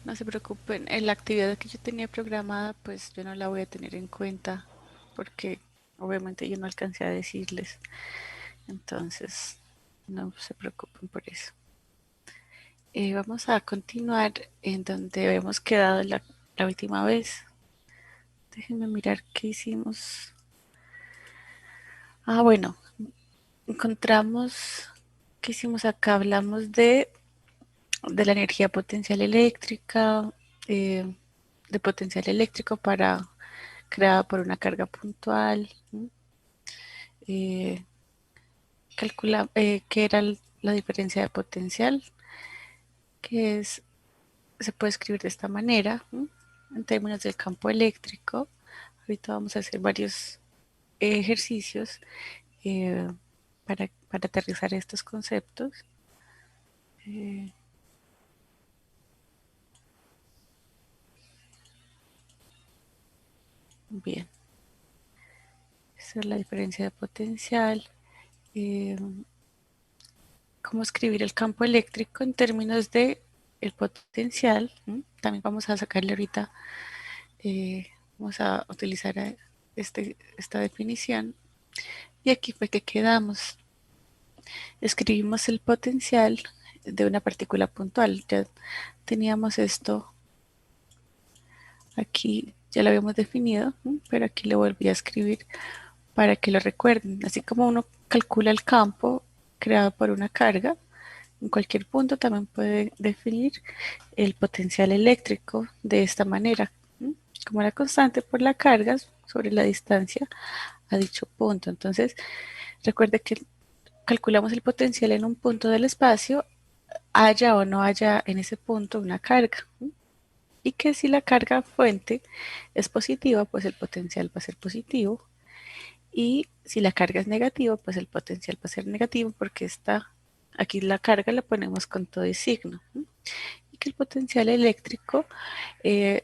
No se preocupen, en la actividad que yo tenía programada, pues yo no la voy a tener en cuenta porque obviamente yo no alcancé a decirles. Entonces, no se preocupen por eso. Vamos a continuar en donde habíamos quedado la última vez. Déjenme mirar qué hicimos. Ah, bueno, encontramos, ¿qué hicimos acá? Hablamos de la energía potencial eléctrica, eh, de potencial eléctrico para creada por una carga puntual. Eh, calcula qué era la diferencia de potencial, que es, se puede escribir de esta manera, en términos del campo eléctrico. Ahorita vamos a hacer varios ejercicios eh, para aterrizar estos conceptos. Eh, bien, esa es la diferencia de potencial. Eh, ¿Cómo escribir el campo eléctrico en términos de el potencial? También vamos a sacarle ahorita, vamos a utilizar esta definición. Y aquí fue que quedamos. Escribimos el potencial de una partícula puntual. Ya teníamos esto aquí, ya lo habíamos definido, pero aquí lo volví a escribir para que lo recuerden. Así como uno calcula el campo creado por una carga, en cualquier punto también puede definir el potencial eléctrico de esta manera, como la constante por la carga sobre la distancia a dicho punto. Entonces, recuerde que calculamos el potencial en un punto del espacio, haya o no haya en ese punto una carga. Y que si la carga fuente es positiva, pues el potencial va a ser positivo. Y si la carga es negativa, pues el potencial va a ser negativo porque aquí la carga la ponemos con todo y signo. Y que el potencial eléctrico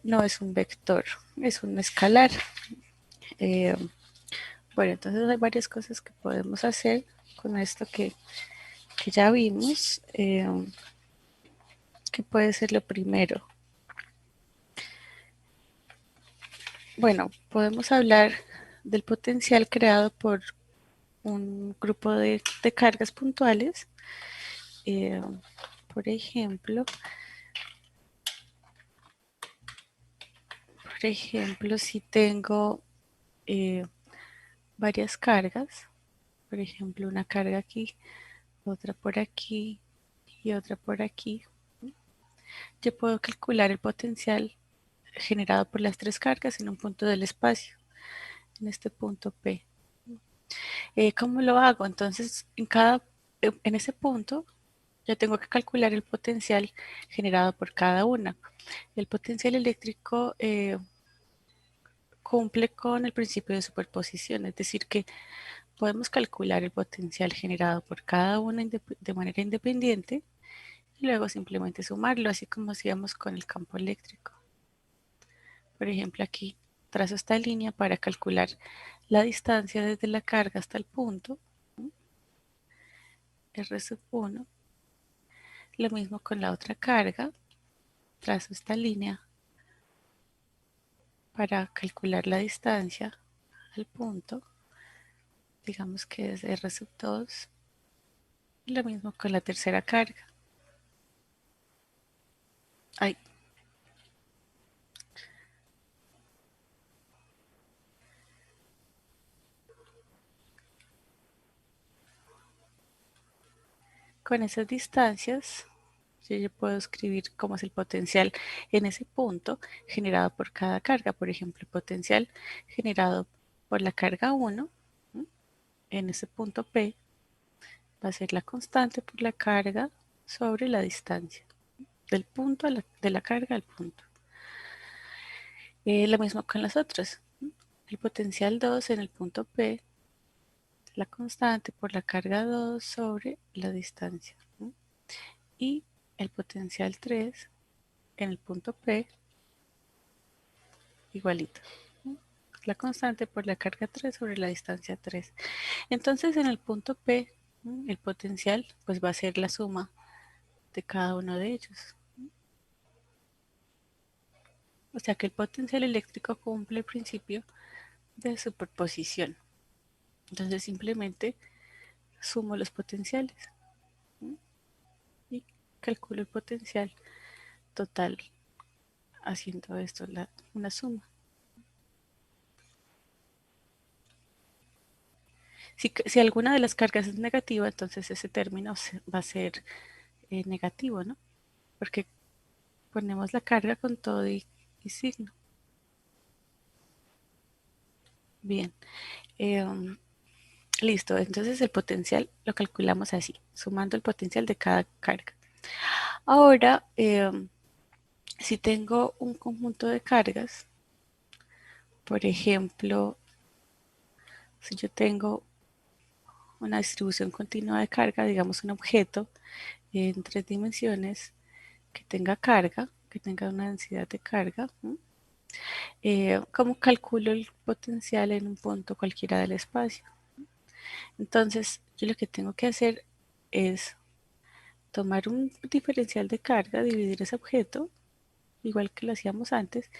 no es un vector, es un escalar. Eh, bueno, entonces hay varias cosas que podemos hacer con esto que ya vimos, que puede ser lo primero. Bueno, podemos hablar del potencial creado por un grupo de cargas puntuales. Eh, por ejemplo, si tengo eh, varias cargas, por ejemplo, una carga aquí, otra por aquí y otra por aquí, yo puedo calcular el potencial generado por las tres cargas en un punto del espacio, en este punto P. ¿Cómo lo hago? Entonces, en ese punto, yo tengo que calcular el potencial generado por cada una. El potencial eléctrico cumple con el principio de superposición, es decir, que podemos calcular el potencial generado por cada una de manera independiente y luego simplemente sumarlo, así como hacíamos con el campo eléctrico. Por ejemplo, aquí trazo esta línea para calcular la distancia desde la carga hasta el punto, R sub 1. Lo mismo con la otra carga, trazo esta línea para calcular la distancia al punto, digamos que es R sub 2. Y lo mismo con la tercera carga. Ay, con esas distancias, yo ya puedo escribir cómo es el potencial en ese punto generado por cada carga. Por ejemplo, el potencial generado por la carga 1 en ese punto P va a ser la constante por la carga sobre la distancia del punto de la carga al punto. Lo mismo con las otras. El potencial 2 en el punto P, la constante por la carga 2 sobre la distancia. Y el potencial 3 en el punto P, igualito. La constante por la carga 3 sobre la distancia 3. Entonces en el punto P, el potencial pues va a ser la suma de cada uno de ellos. O sea que el potencial eléctrico cumple el principio de superposición. Entonces simplemente sumo los potenciales, ¿sí? Y calculo el potencial total haciendo esto una suma. Si alguna de las cargas es negativa, entonces ese término va a ser negativo, ¿no? Porque ponemos la carga con todo y signo. Bien, eh, listo. Entonces el potencial lo calculamos así, sumando el potencial de cada carga. Ahora, si tengo un conjunto de cargas, por ejemplo, si yo tengo una distribución continua de carga, digamos un objeto en 3 dimensiones que tenga carga, que tenga una densidad de carga, ¿cómo calculo el potencial en un punto cualquiera del espacio? Entonces, yo lo que tengo que hacer es tomar un diferencial de carga, dividir ese objeto, igual que lo hacíamos antes,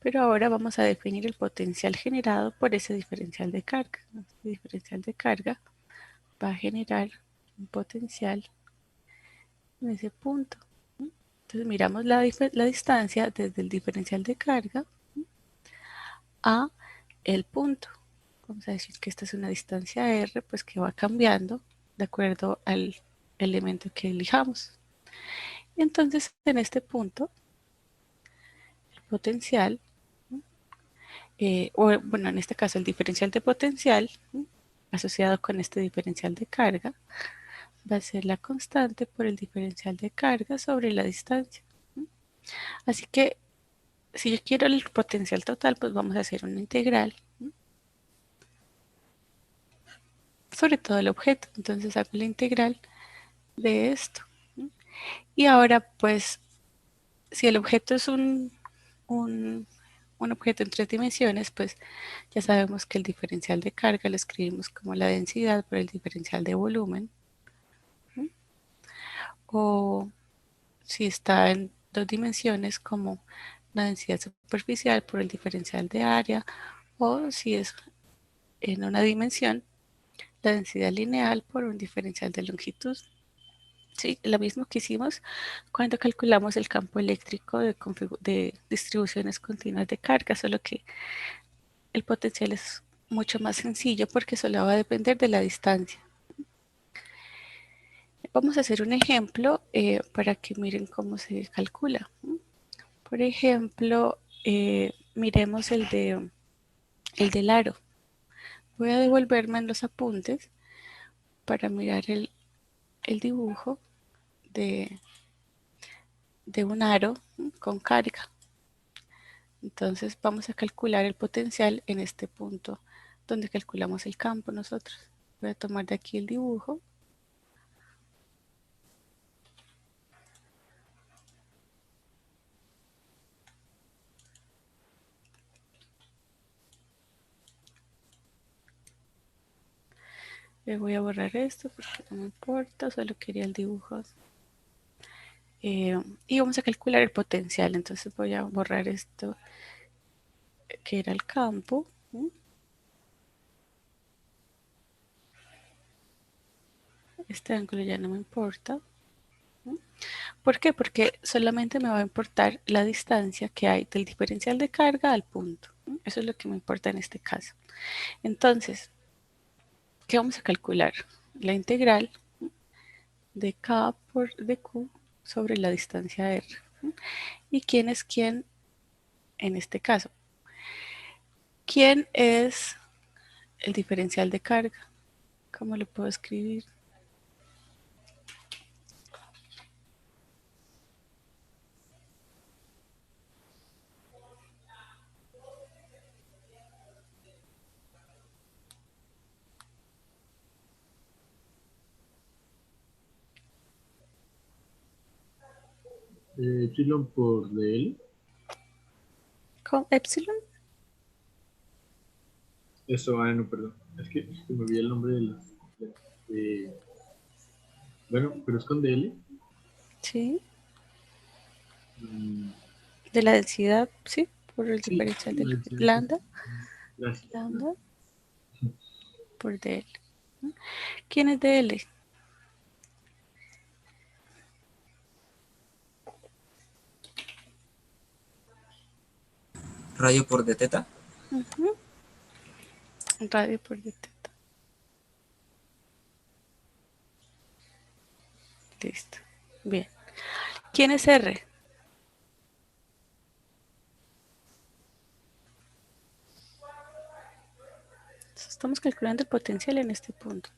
pero ahora vamos a definir el potencial generado por ese diferencial de carga. Este diferencial de carga va a generar un potencial en ese punto. Entonces miramos la distancia desde el diferencial de carga a el punto. Vamos a decir que esta es una distancia R, pues que va cambiando de acuerdo al elemento que elijamos. Y entonces en este punto, el potencial, o bueno, en este caso el diferencial de potencial, asociado con este diferencial de carga, va a ser la constante por el diferencial de carga sobre la distancia. Así que si yo quiero el potencial total, pues vamos a hacer una integral sobre todo el objeto. Entonces hago la integral de esto. Y ahora, pues, si el objeto es un, un objeto en 3 dimensiones, pues ya sabemos que el diferencial de carga lo escribimos como la densidad por el diferencial de volumen. O si está en 2 dimensiones, como la densidad superficial por el diferencial de área. O si es en una dimensión, la densidad lineal por un diferencial de longitud. Sí, lo mismo que hicimos cuando calculamos el campo eléctrico de distribuciones continuas de carga, solo que el potencial es mucho más sencillo porque solo va a depender de la distancia. Vamos a hacer un ejemplo para que miren cómo se calcula. Por ejemplo, miremos el del aro. Voy a devolverme en los apuntes para mirar el dibujo de, de un aro con carga. Entonces vamos a calcular el potencial en este punto donde calculamos el campo nosotros. Voy a tomar de aquí el dibujo. Le voy a borrar esto porque no me importa, solo quería el dibujo. Y vamos a calcular el potencial. Entonces voy a borrar esto que era el campo. Este ángulo ya no me importa. ¿Por qué? Porque solamente me va a importar la distancia que hay del diferencial de carga al punto. Eso es lo que me importa en este caso. Entonces, ¿qué vamos a calcular? La integral de K por dQ sobre la distancia R. ¿Y quién es quién en este caso? ¿Quién es el diferencial de carga? ¿Cómo lo puedo escribir? Epsilon por DL. ¿Con epsilon? Eso, no, perdón. Es que se me olvidó el nombre de las. de- bueno, pero es con DL. Sí. Mm, De la densidad, sí. por el Sí, diferencial la del decisión es lambda, gracias. lambda por dl. ¿Quién es dl? Radio por d teta. Radio por d teta. Listo. Bien. ¿Quién es r? Estamos calculando el potencial en este punto.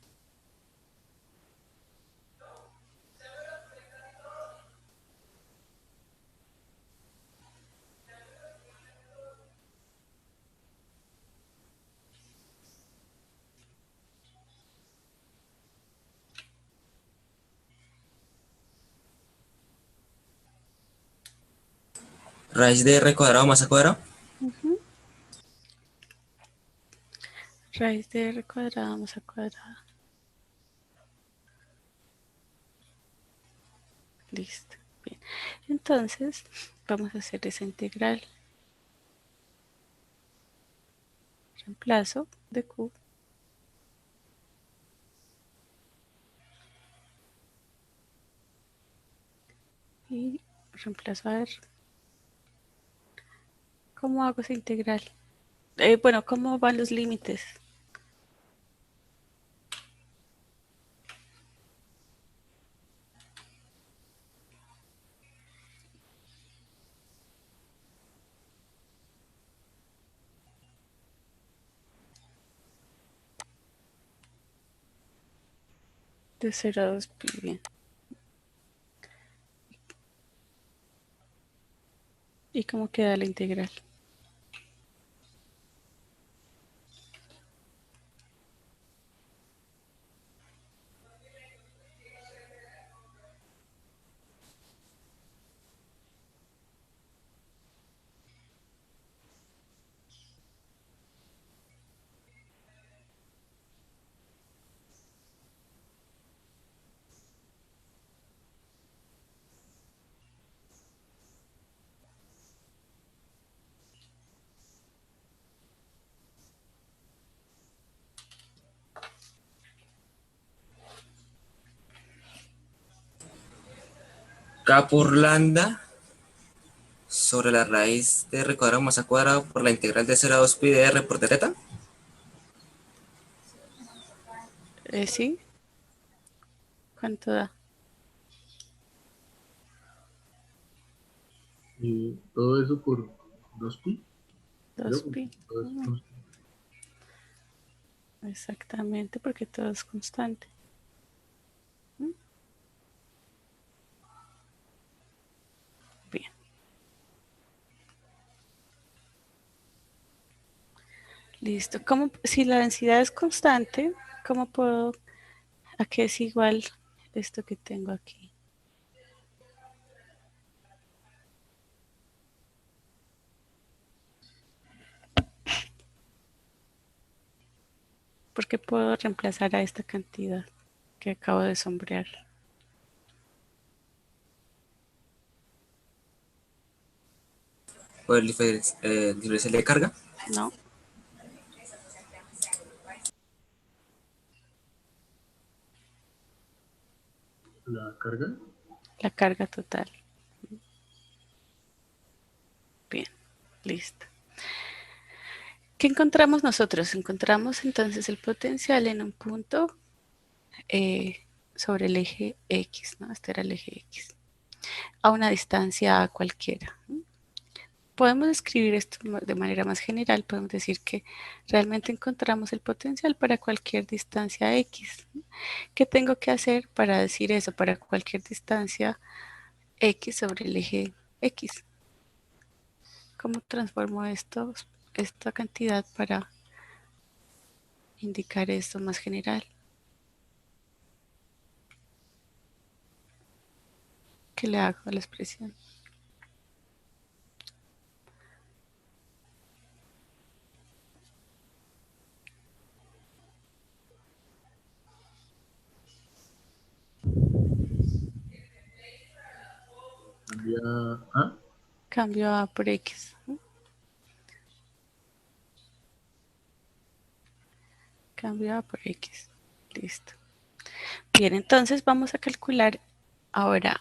Raíz de r cuadrado más a cuadrado. Raíz de r cuadrada más a cuadrada. Listo. Bien. Entonces, vamos a hacer esa integral. Reemplazo de q. Y reemplazo a r. ¿Cómo hago esa integral? Bueno, ¿cómo van los límites? De 0 a 2 pi, bien. ¿Y cómo queda la integral? K por lambda sobre la raíz de r cuadrado más a cuadrado por la integral de 0 a 2 pi de r por d teta. ¿Sí? ¿Cuánto da? Todo eso por 2pi. 2 Creo que pi. todo es constante. Exactamente, porque todo es constante. Bien. Listo. ¿Cómo, si la densidad es constante, cómo puedo, a qué es igual esto que tengo aquí? Porque puedo reemplazar a esta cantidad que acabo de sombrear. Por el diferencial de carga. No, La carga. la carga total. Bien, listo. ¿Qué encontramos nosotros? Encontramos entonces el potencial en un punto sobre el eje X, ¿no? Este era el eje X, a una distancia a cualquiera. Podemos escribir esto de manera más general, podemos decir que realmente encontramos el potencial para cualquier distancia X. ¿Qué tengo que hacer para decir eso? Para cualquier distancia X sobre el eje X. ¿Cómo transformo esta cantidad para indicar esto más general? ¿Qué le hago a la expresión? Cambia a. Cambio A por X, ¿no? cambio A por X. Listo. Bien, entonces vamos a calcular ahora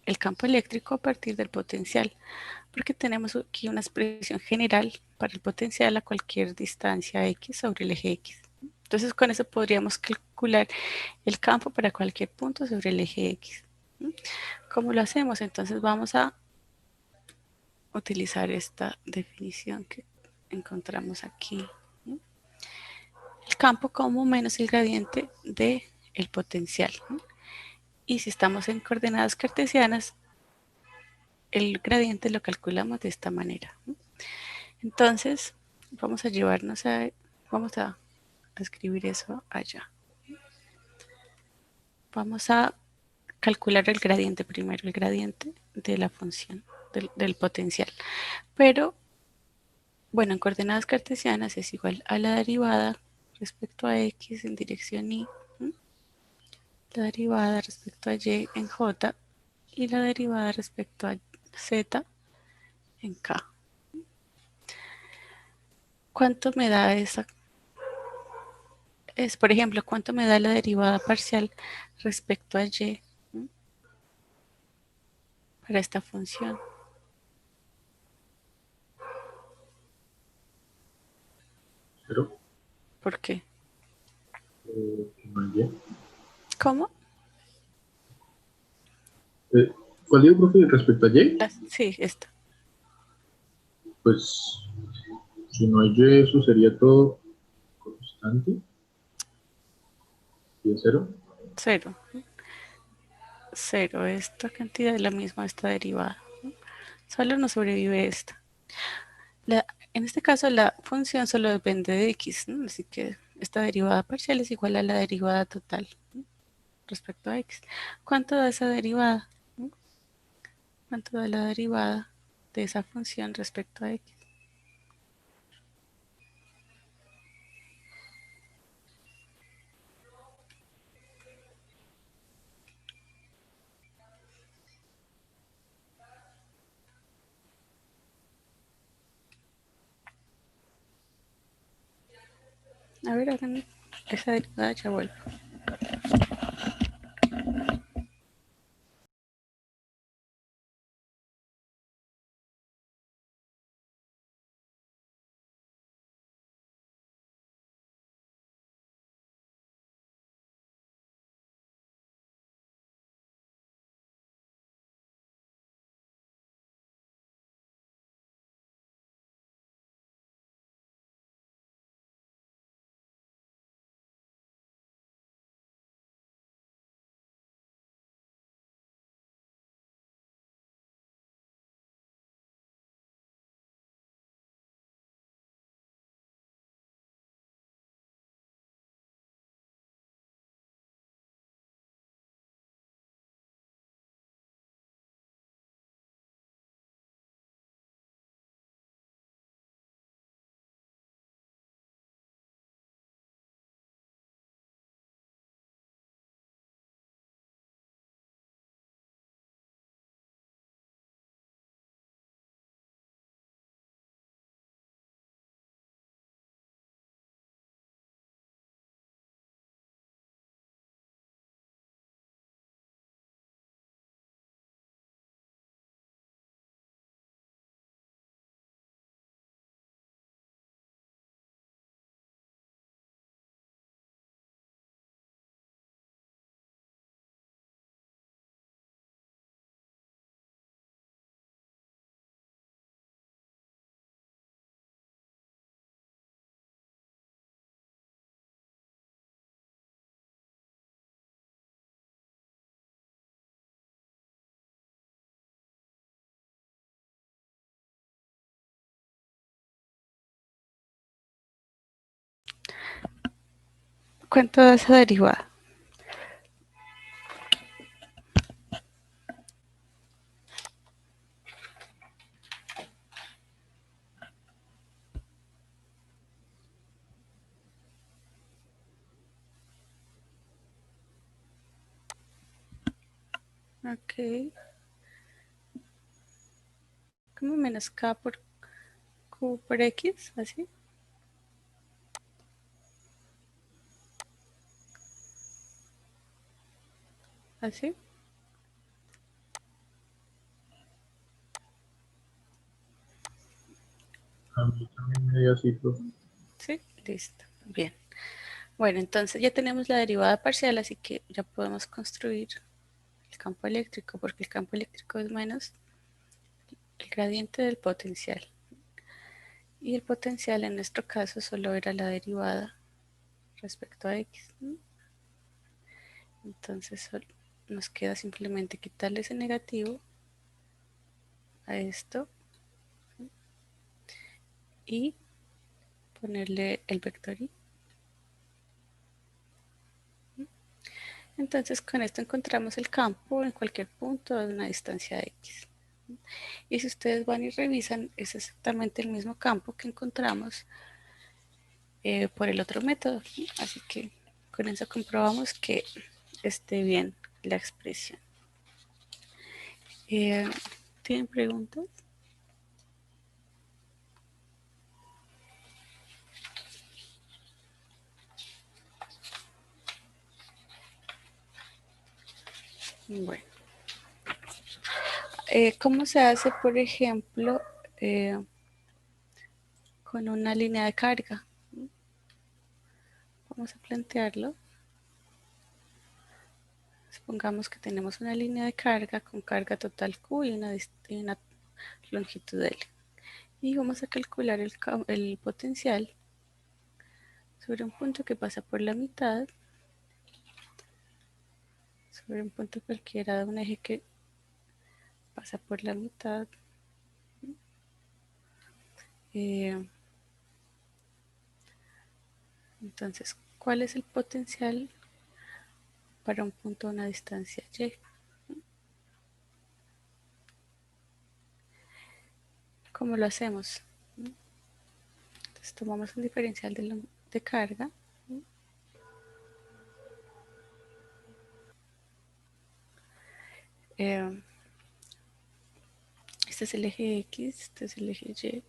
el campo eléctrico a partir del potencial, porque tenemos aquí una expresión general para el potencial a cualquier distancia X sobre el eje X. Entonces con eso podríamos calcular el campo para cualquier punto sobre el eje X. ¿Cómo lo hacemos? Entonces vamos a utilizar esta definición que encontramos aquí. El campo como menos el gradiente del potencial. Y si estamos en coordenadas cartesianas, el gradiente lo calculamos de esta manera. Entonces, vamos a escribir eso allá. Vamos a calcular el gradiente primero, el gradiente de la función, del potencial. Pero, bueno, en coordenadas cartesianas es igual a la derivada respecto a X en dirección Y, la derivada respecto a Y en J y la derivada respecto a Z en K. ¿Cuánto me da esa? Por ejemplo, ¿cuánto me da la derivada parcial respecto a Y para esta función? Pero, ¿Por qué? que no hay Y. ¿Cómo? Eh, ¿Cuál digo, profe, respecto a Y? Sí, esta. Pues, si no hay Y, eso sería todo constante. Y es cero. Cero. Cero. Esta cantidad es la misma de esta derivada. Solo nos sobrevive esta. En este caso, la función solo depende de X, ¿no? Así que esta derivada parcial es igual a la derivada total, ¿no? Respecto a X. ¿Cuánto da esa derivada? ¿No? ¿Cuánto da la derivada de esa función respecto a X? A ver, hagan esa derivada, ya vuelvo. ¿Cuánto da esa derivada? Ok. Como menos K por Q por X, así. Así. A mí también me dio así, profe. Sí, listo. Bien. Bueno, entonces ya tenemos la derivada parcial, así que ya podemos construir el campo eléctrico, porque el campo eléctrico es menos el gradiente del potencial. Y el potencial en nuestro caso solo era la derivada respecto a x. Entonces nos queda simplemente quitarle ese negativo a esto y ponerle el vector y. Entonces con esto encontramos el campo en cualquier punto de una distancia x. Y si ustedes van y revisan, es exactamente el mismo campo que encontramos por el otro método. Así que con eso comprobamos que esté bien la expresión. ¿Tienen preguntas? Bueno, ¿cómo se hace, por ejemplo, eh, con una línea de carga? Vamos a plantearlo. Supongamos que tenemos una línea de carga con carga total Q y una longitud L. Y vamos a calcular el potencial sobre un punto que pasa por la mitad, sobre un punto cualquiera de un eje que pasa por la mitad. Eh, entonces, ¿cuál es el potencial para un punto a una distancia y? ¿Cómo lo hacemos? Entonces, tomamos un diferencial de carga. Eh, este es el eje X, este es el eje Y.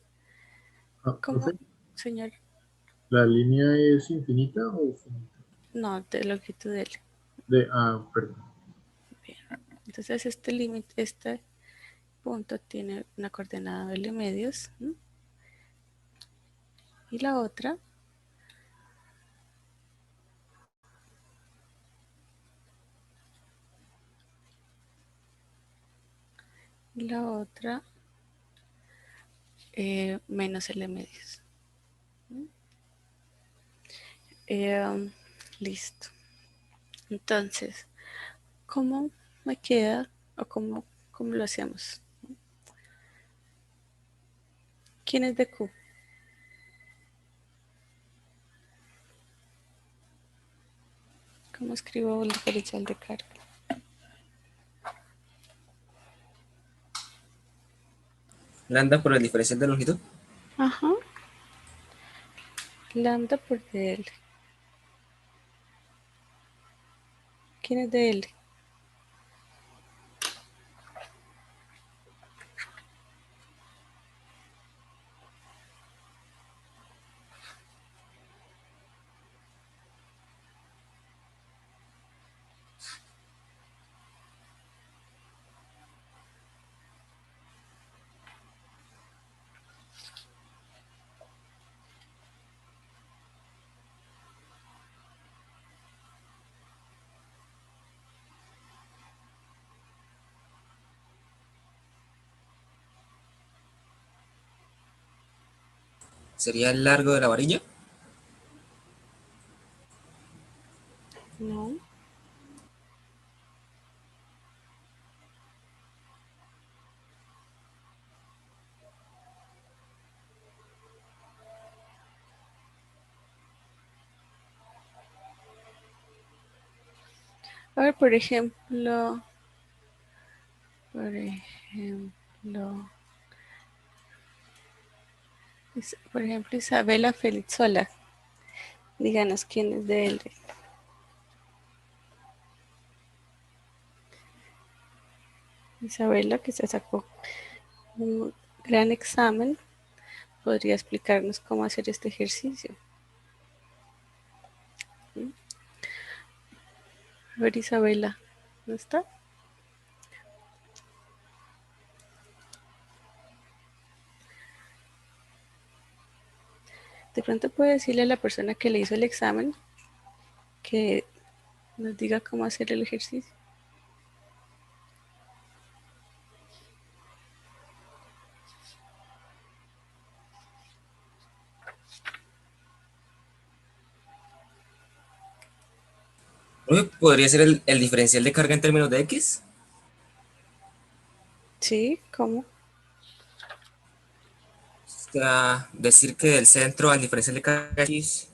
Ah, ¿Cómo, profe, señor? ¿la línea es infinita o finita? No, de longitud L. Perdón. Bien. Entonces, este límite, este punto tiene una coordenada L medios. ¿No? Y la otra menos L medios. Listo. Entonces, ¿cómo me queda o cómo lo hacemos? ¿Quién es de Q? ¿Cómo escribo el diferencial de carga? Lambda por el diferencial de longitud. Ajá. Lambda por dl. ¿Quién es de L? Sería el largo de la varilla. No. A ver, por ejemplo, Isabela Felizola. Díganos quién es de L. Isabela, que se sacó un gran examen, podría explicarnos cómo hacer este ejercicio. A ver, Isabela. ¿No está? De pronto puede decirle a la persona que le hizo el examen que nos diga cómo hacer el ejercicio. Uy, ¿podría ser el diferencial de carga en términos de X? Sí, ¿cómo? O sea, decir que del centro al diferencial de carga X,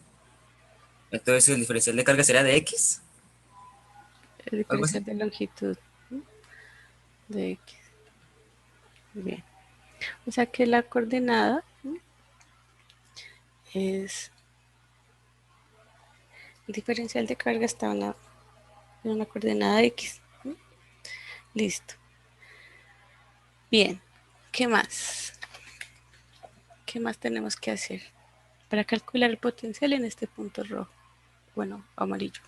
entonces el diferencial de carga sería de X, El algo así. diferencial de longitud de X. Bien. O sea que la coordenada es el diferencial de carga está en una coordenada X. Listo. Bien. ¿Qué más? ¿Qué más tenemos que hacer para calcular el potencial en este punto rojo? Bueno, amarillo.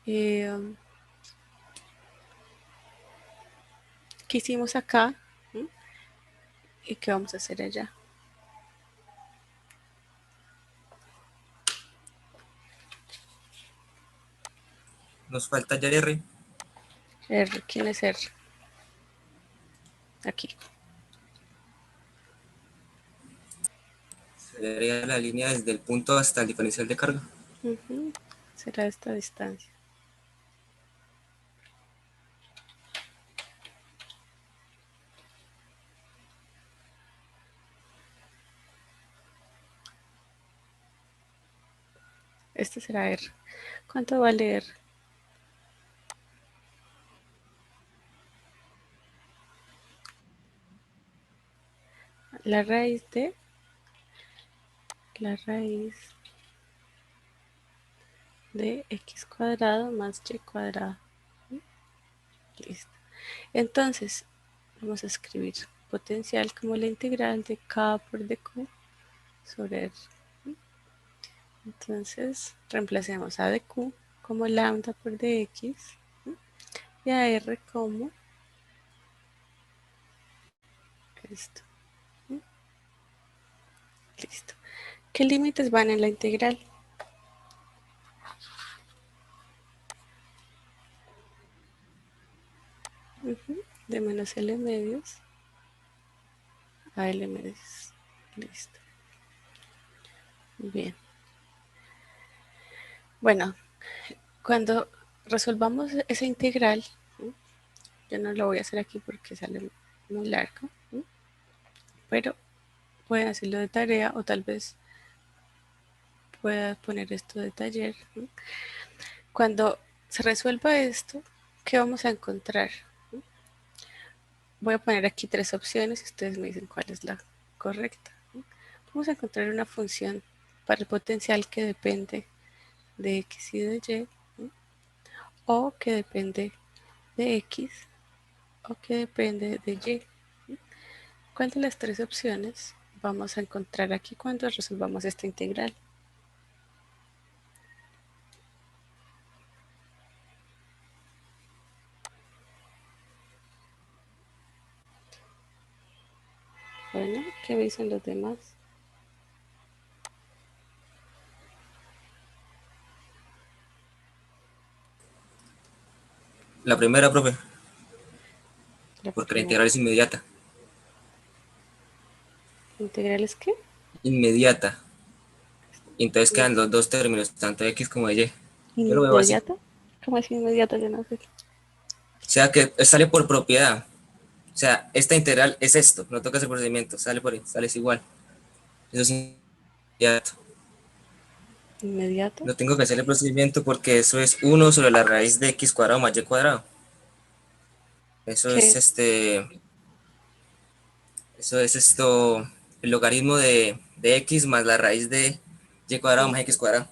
Eh, ¿Qué hicimos acá? ¿Y qué vamos a hacer allá? Nos falta ya R. R, ¿quién es R? Aquí. Sería la línea desde el punto hasta el diferencial de carga. Será esta distancia. Este será R. ¿Cuánto vale R? La raíz de x cuadrado más y cuadrado. Listo. Entonces, vamos a escribir potencial como la integral de k por dq sobre r. Entonces, reemplacemos a dq como lambda por dx y a r como esto. Listo. ¿Qué límites van en la integral? De menos L medios a L medios. Listo. Bien. Bueno, cuando resolvamos esa integral, yo no lo voy a hacer aquí porque sale muy largo, pero pueden hacerlo de tarea o tal vez pueda poner esto de taller. Cuando se resuelva esto, ¿qué vamos a encontrar? Voy a poner aquí tres opciones y ustedes me dicen cuál es la correcta. Vamos a encontrar una función para el potencial que depende de x y de y, o que depende de x o que depende de y. ¿Cuál de las tres opciones vamos a encontrar aquí cuando resolvamos esta integral? Bueno, ¿qué me dicen los demás? La primera, profe, La porque la primera. integral es inmediata. ¿Integral es qué? Inmediata. Y entonces quedan los dos términos, tanto de X como de Y. Yo lo veo así. ¿Inmediata? ¿Cómo es inmediata? Yo no sé. O sea que sale por propiedad. O sea, esta integral es esto, no toca ese procedimiento, sale por ahí, sale igual. Eso es inmediato. ¿Inmediata? No tengo que hacer el procedimiento porque eso es uno sobre la raíz de X cuadrado más Y cuadrado. Eso ¿Qué es es? eso es esto, el logaritmo de X más la raíz de Y cuadrado más X cuadrado.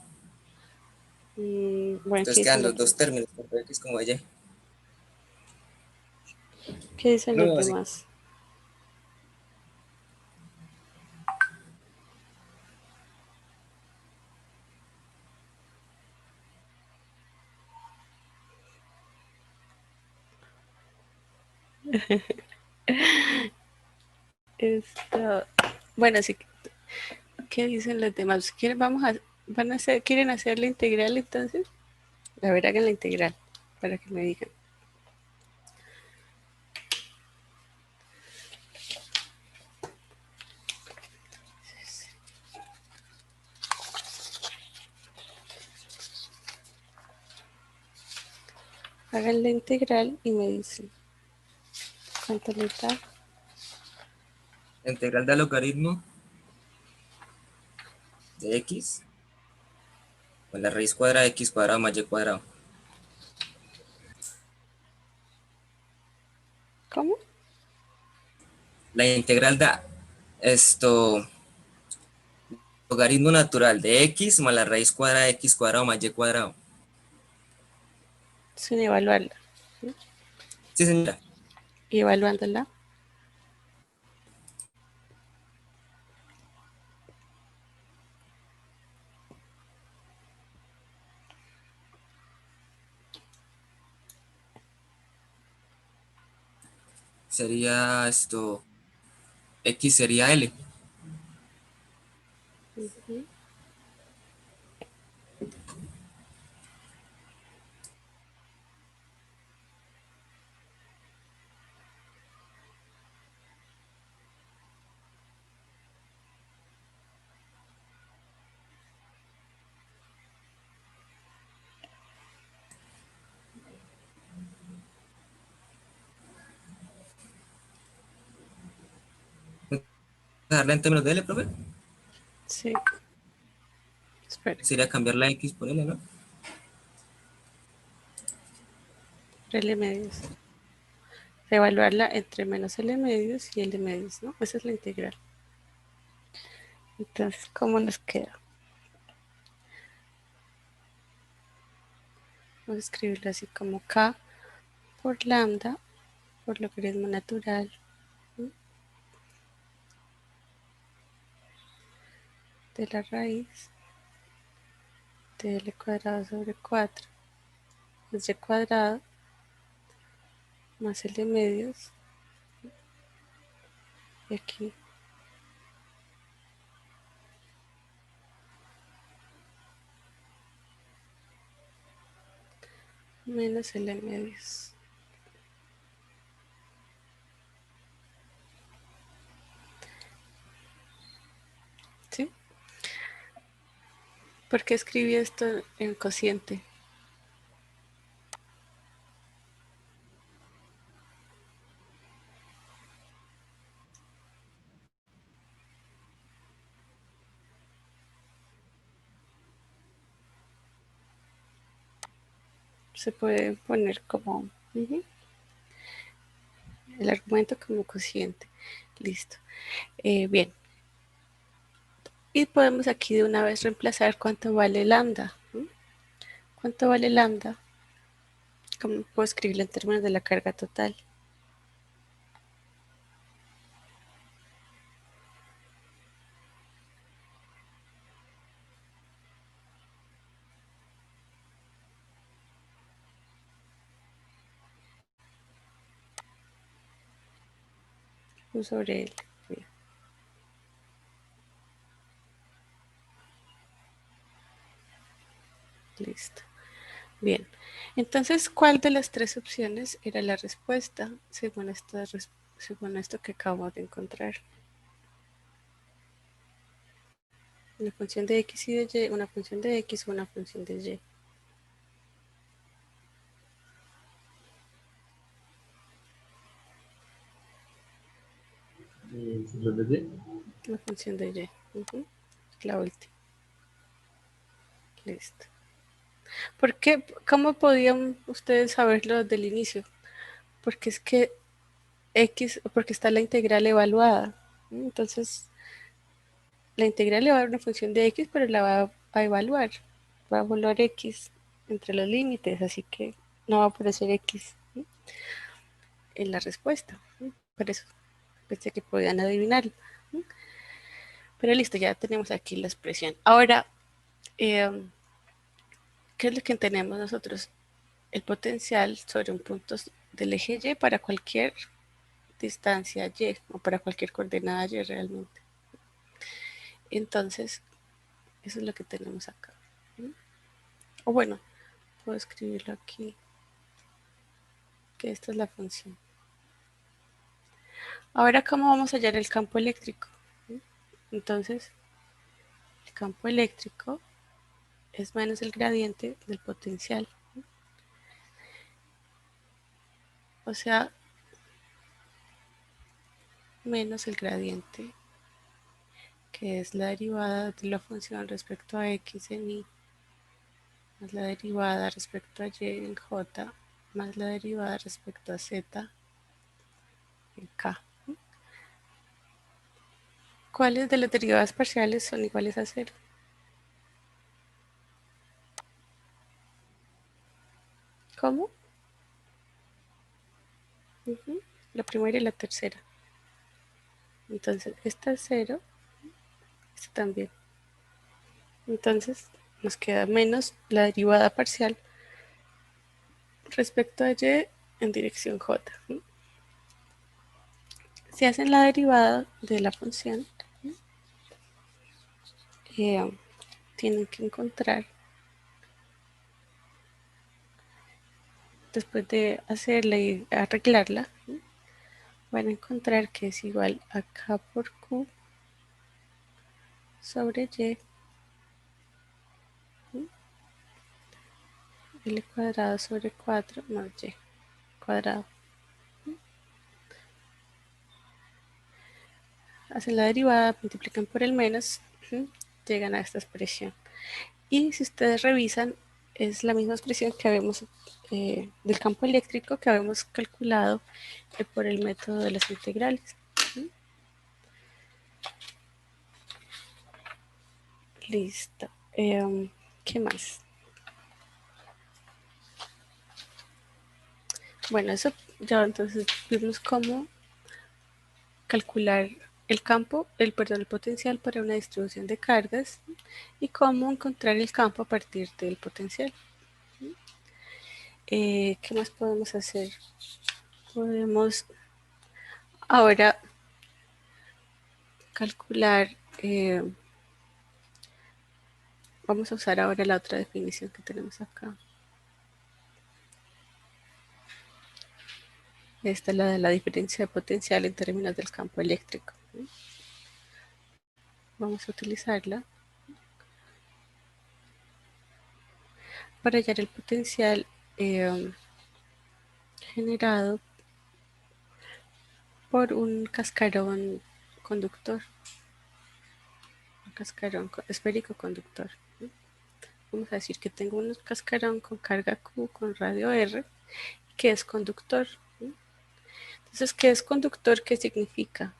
Bueno, ¿qué Entonces dicen quedan los los dos demás? términos, tanto de X como de Y. ¿Qué dicen Lo los veo así. demás? Esto, bueno, sí, ¿qué dicen los demás? ¿Quieren hacer la integral entonces? A ver, hagan la integral para que me digan. Hagan la integral y me dicen cuánto les da. La integral del logaritmo de x, pues la raíz cuadrada de x cuadrado más y cuadrado. ¿Cómo? La integral da esto, logaritmo natural de x más la raíz cuadrada de x cuadrado más y cuadrado. Sin evaluarla. Sí, señora. Y evaluándola, Sería esto, x sería L. ¿Dejarla en términos de L, profe? sí. Espera, Sería cambiar la x por L, ¿no? L medios. Evaluarla entre menos L medios y L medios, ¿no? Esa es la integral. Entonces, ¿cómo nos queda? Vamos a escribirlo así como K por lambda por logaritmo natural, ¿sí?, de la raíz de L cuadrado sobre 4 es Y cuadrado más L medios, y aquí menos L medios. ¿Sí? ¿Por qué escribí esto en cociente? Se puede poner como el argumento como cociente. Listo. Bien. Y podemos aquí de una vez reemplazar cuánto vale lambda. ¿Cuánto vale lambda? ¿Cómo puedo escribirlo en términos de la carga total? U sobre L. Bien. Listo. Bien. Entonces, ¿cuál de las tres opciones era la respuesta según esto que acabamos de encontrar? Una función de x y de y, una función de x o una función de y. Función de Y. Una función de y. La última. Listo. ¿Por qué? ¿Cómo podían ustedes saberlo desde el inicio? Porque es que x, porque está la integral evaluada. Entonces, la integral le va a dar una función de x, pero la va a evaluar. Va a evaluar x entre los límites, así que no va a aparecer x en la respuesta. Por eso pensé que podían adivinarlo. Pero listo, ya tenemos aquí la expresión. Ahora, ¿qué es lo que tenemos nosotros? El potencial sobre un punto del eje Y para cualquier distancia y o para cualquier coordenada y realmente. Entonces, eso es lo que tenemos acá. O bueno, puedo escribirlo aquí, que esta es la función. Ahora, ¿cómo vamos a hallar el campo eléctrico? Entonces, el campo eléctrico es menos el gradiente del potencial. O sea, menos el gradiente, que es la derivada de la función respecto a x en y, más la derivada respecto a y en j, más la derivada respecto a z en k. ¿Cuáles de las derivadas parciales son iguales a cero? ¿Cómo? La primera y la tercera. Entonces, esta es cero, esta también. Entonces, nos queda menos la derivada parcial respecto a y en dirección j. Si hacen la derivada de la función, tienen que encontrar, después de hacerla y arreglarla, van a encontrar que es igual a k por q sobre y, l cuadrado sobre 4 más y cuadrado. Hacen la derivada, multiplican por el menos, llegan a esta expresión. Y si ustedes revisan, es la misma expresión que habíamos del campo eléctrico que habíamos calculado por el método de las integrales. Listo. ¿Qué más? Bueno, eso ya entonces vimos cómo calcular el campo, perdón, el potencial para una distribución de cargas y cómo encontrar el campo a partir del potencial. ¿Qué más podemos hacer? Podemos ahora calcular, vamos a usar ahora la otra definición que tenemos acá. Esta es la de la diferencia de potencial en términos del campo eléctrico. Vamos a utilizarla para hallar el potencial generado por un cascarón conductor, un cascarón esférico conductor. Vamos a decir que tengo un cascarón con carga Q con radio R que es conductor. Entonces, ¿qué es conductor? ¿Qué significa?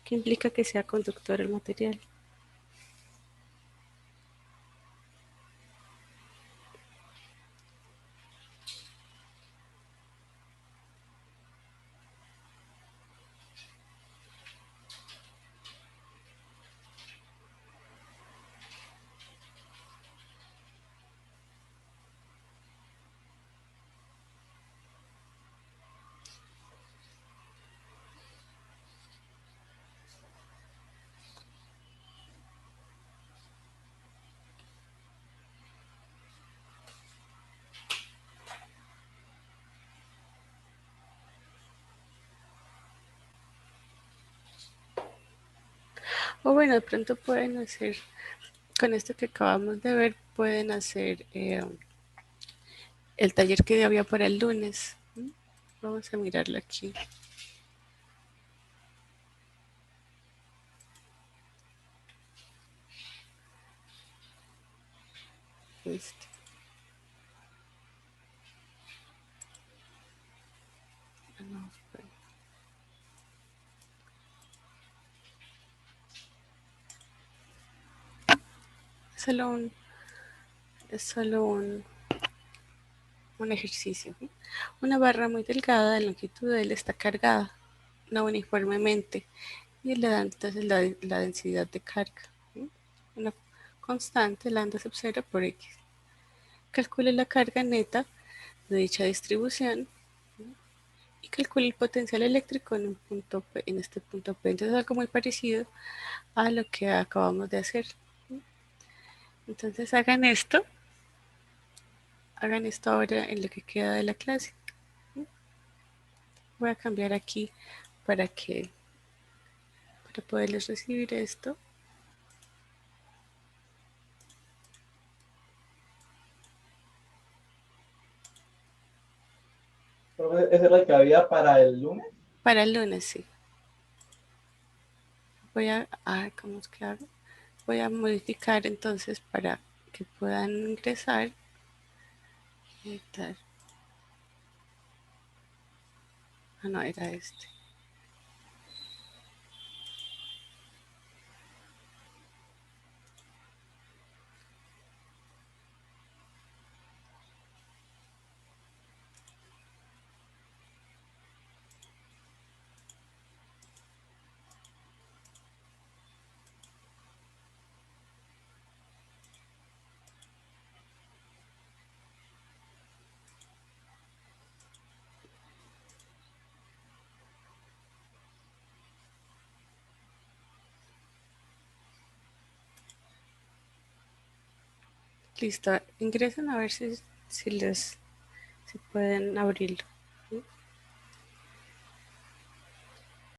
¿Qué implica que sea conductor el material? O bueno, de pronto pueden hacer, con esto que acabamos de ver, pueden hacer el taller que había para el lunes. Vamos a mirarlo aquí. Listo. Es solo un ejercicio. Una barra muy delgada de longitud L está cargada, no uniformemente, y le da entonces la densidad de carga. Una constante, lambda sub 0 por x. Calcule la carga neta de dicha distribución y calcule el potencial eléctrico en un punto P, en este punto P. Entonces es algo muy parecido a lo que acabamos de hacer. Entonces hagan esto ahora en lo que queda de la clase. Voy a cambiar aquí para para poderles recibir esto. Profe, ¿esa es la que había para el lunes? Para el lunes, sí. ¿Cómo es que hago? Voy a modificar entonces para que puedan ingresar. Editar. Ah, no, era este. Listo, ingresen a ver si pueden abrirlo.